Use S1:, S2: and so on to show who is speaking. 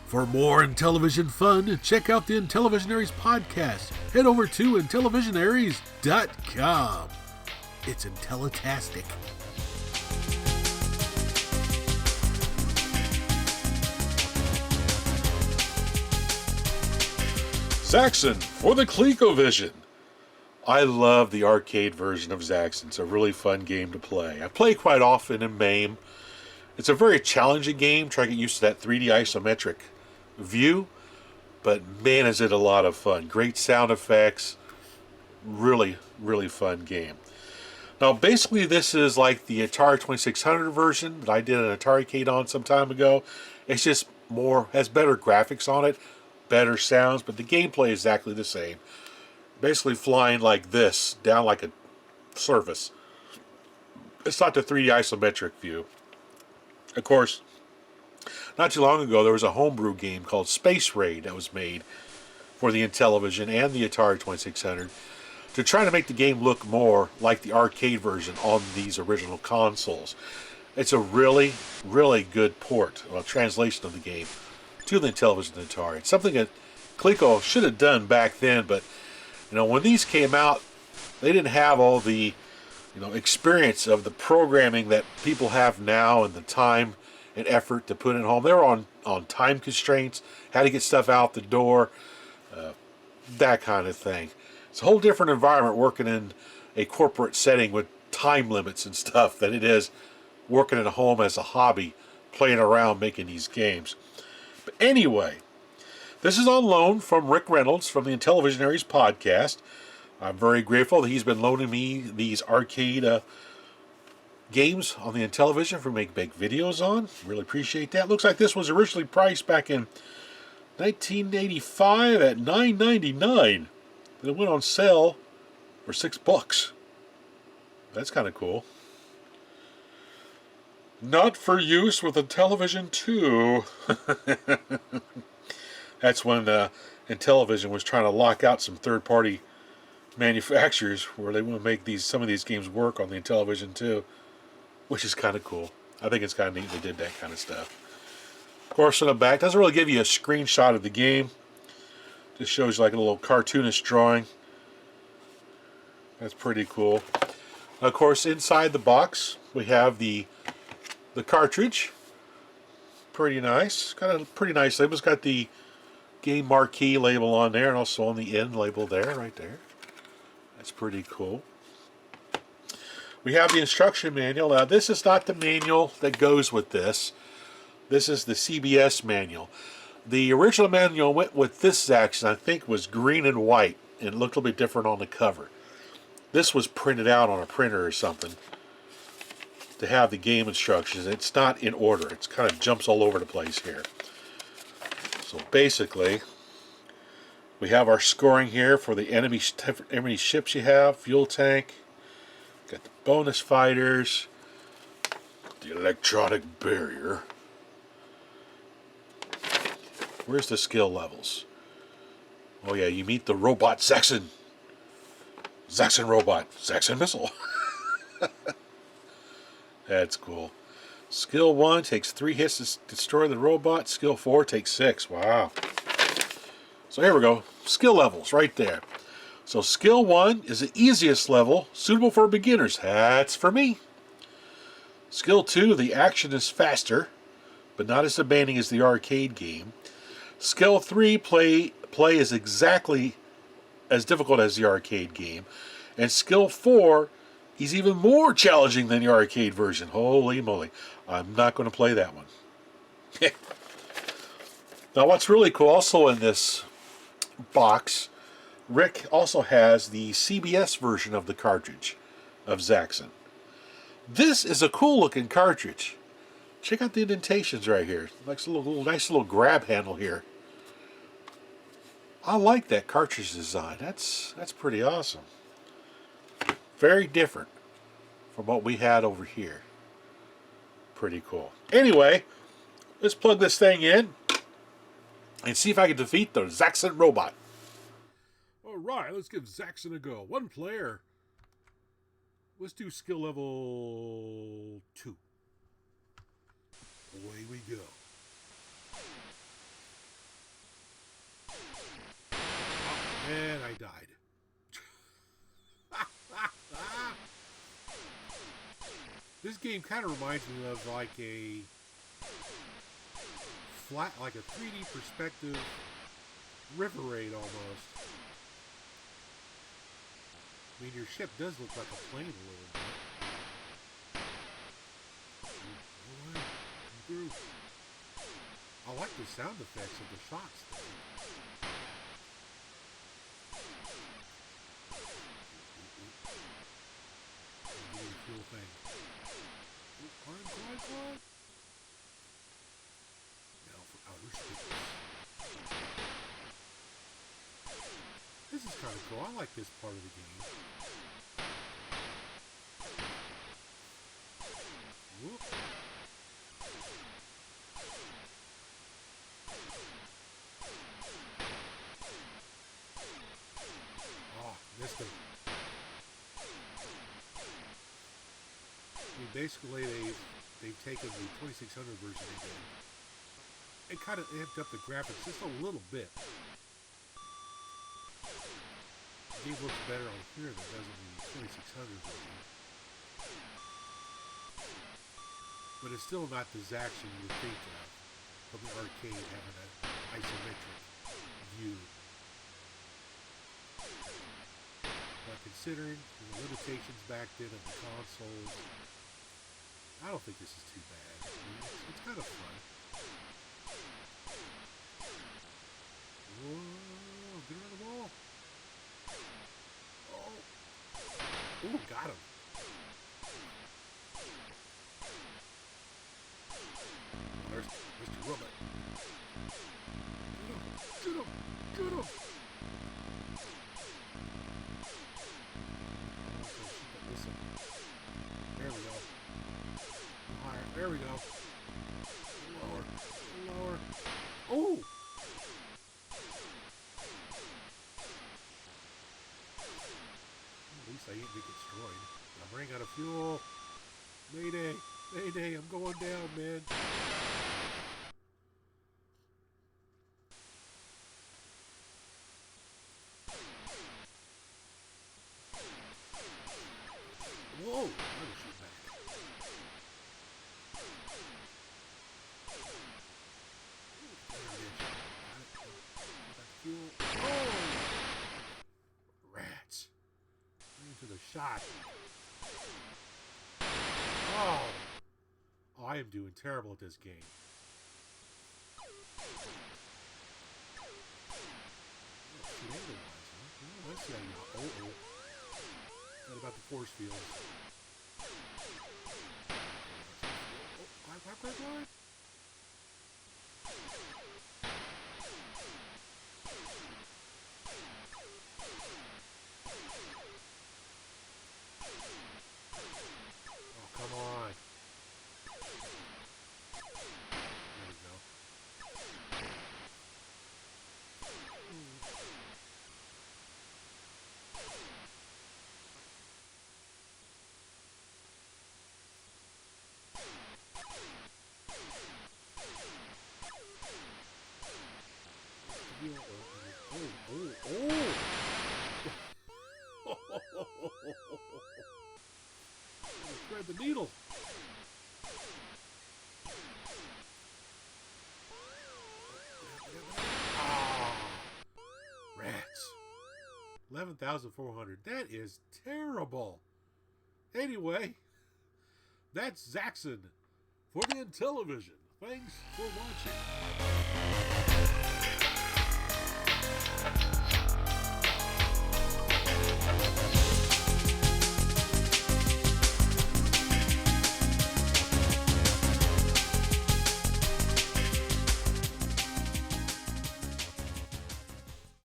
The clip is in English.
S1: For more Intellivision fun, check out the Intellivisionaries podcast. Head over to Intellivisionaries.com. It's Intellitastic. Zaxxon for the ColecoVision. I love the arcade version of Zaxxon. It's a really fun game to play. I play quite often in MAME. It's a very challenging game. Try to get used to that 3D isometric view, but man, is it a lot of fun. Great sound effects. Really, really fun game. Now, basically, this is like the Atari 2600 version that I did an Atari-Cade on some time ago. It's just has better graphics on it, better sounds, but the gameplay is exactly the same. Basically flying like this, down like a surface. It's not the 3D isometric view. Of course, not too long ago, there was a homebrew game called Space Raid that was made for the Intellivision and the Atari 2600 to try to make the game look more like the arcade version on these original consoles. It's a really, really good port, translation of the game to the Intellivision and Atari. It's something that Coleco should have done back then, but when these came out, they didn't have all the experience of the programming that people have now and the time and effort to put in home. They were on time constraints, had to get stuff out the door, that kind of thing. It's a whole different environment working in a corporate setting with time limits and stuff than it is working at home as a hobby, playing around making these games. But anyway, this is on loan from Rick Reynolds from the Intellivisionaries podcast. I'm very grateful that he's been loaning me these arcade games on the Intellivision for make big videos on. Really appreciate that. Looks like this was originally priced back in 1985 at $9.99. But it went on sale for $6. That's kind of cool. Not for use with Intellivision 2. That's when Intellivision was trying to lock out some third-party manufacturers where they want to make some of these games work on the Intellivision 2. Which is kind of cool. I think it's kind of neat they did that kind of stuff. Of course, on the back, doesn't really give you a screenshot of the game. Just shows you like a little cartoonish drawing. That's pretty cool. Of course, inside the box, we have the cartridge. Pretty nice. Got a pretty nice label. It's got the game marquee label on there, and also on the end label there, right there. That's pretty cool. We have the instruction manual. Now, this is not the manual that goes with this. This is the CBS manual. The original manual went with this Zaxxon, I think, was green and white, and it looked a little bit different on the cover. This was printed out on a printer or something to have the game instructions. It's not in order. It kind of jumps all over the place here. So basically, we have our scoring here for the enemy ships you have, fuel tank. Got the bonus fighters, the electronic barrier. Where's the skill levels? Oh yeah, you meet the robot Zaxxon. Zaxxon robot. Zaxxon missile. That's cool. Skill 1 takes 3 hits to destroy the robot. Skill 4 takes 6. Wow. So here we go. Skill levels right there. So skill 1 is the easiest level, suitable for beginners. That's for me. Skill 2, the action is faster, but not as demanding as the arcade game. Skill 3, play is exactly as difficult as the arcade game. And skill 4 is even more challenging than the arcade version. Holy moly. I'm not going to play that one. Now what's really cool also in this box, Rick also has the CBS version of the cartridge of Zaxxon. This is a cool looking cartridge. Check out the indentations right here. Nice little grab handle here. I like that cartridge design. That's pretty awesome. Very different from what we had over here. Pretty cool. Anyway, let's plug this thing in and see if I can defeat the Zaxxon robot. Alright, let's give Zaxxon a go. One player. Let's do skill level 2. Away we go.
S2: And I died. This game kind of reminds me of like a 3D perspective River Raid almost. I mean, your ship does look like a plane a little bit. I'm through. I like the sound effects of the shots, though. Cool thing. Climb. Now for outer space. This is kind of cool. I like this part of the game. Whoop. Oh, missed him. I mean, basically, they've taken the 2600 version again and kind of amped up the graphics just a little bit. The game looks better on here than it does on the 2600 version. But it's still not the Zaxxon you would think of from the arcade having an isometric view. But considering the limitations back then of the consoles, I don't think this is too bad. I mean, it's kind of fun. Whoa, get around the wall. Oh. Ooh, got him. There's Mr. Robot. Get him. There we go. Alright, there we go. Lower. Oh! At least I ain't been destroyed. I'm running out of fuel. Mayday, I'm going down, man. Whoa! I was shoot back. Oh! Rats. Into the shot. Oh! I am doing terrible at this game. Let's see how you go. Oh. What about the force field? Oh, climb. Oh, come on. There we go. Thread the needle. Rats. 11,400. That is terrible. Anyway, that's Zaxxon for the Intellivision. Thanks for watching.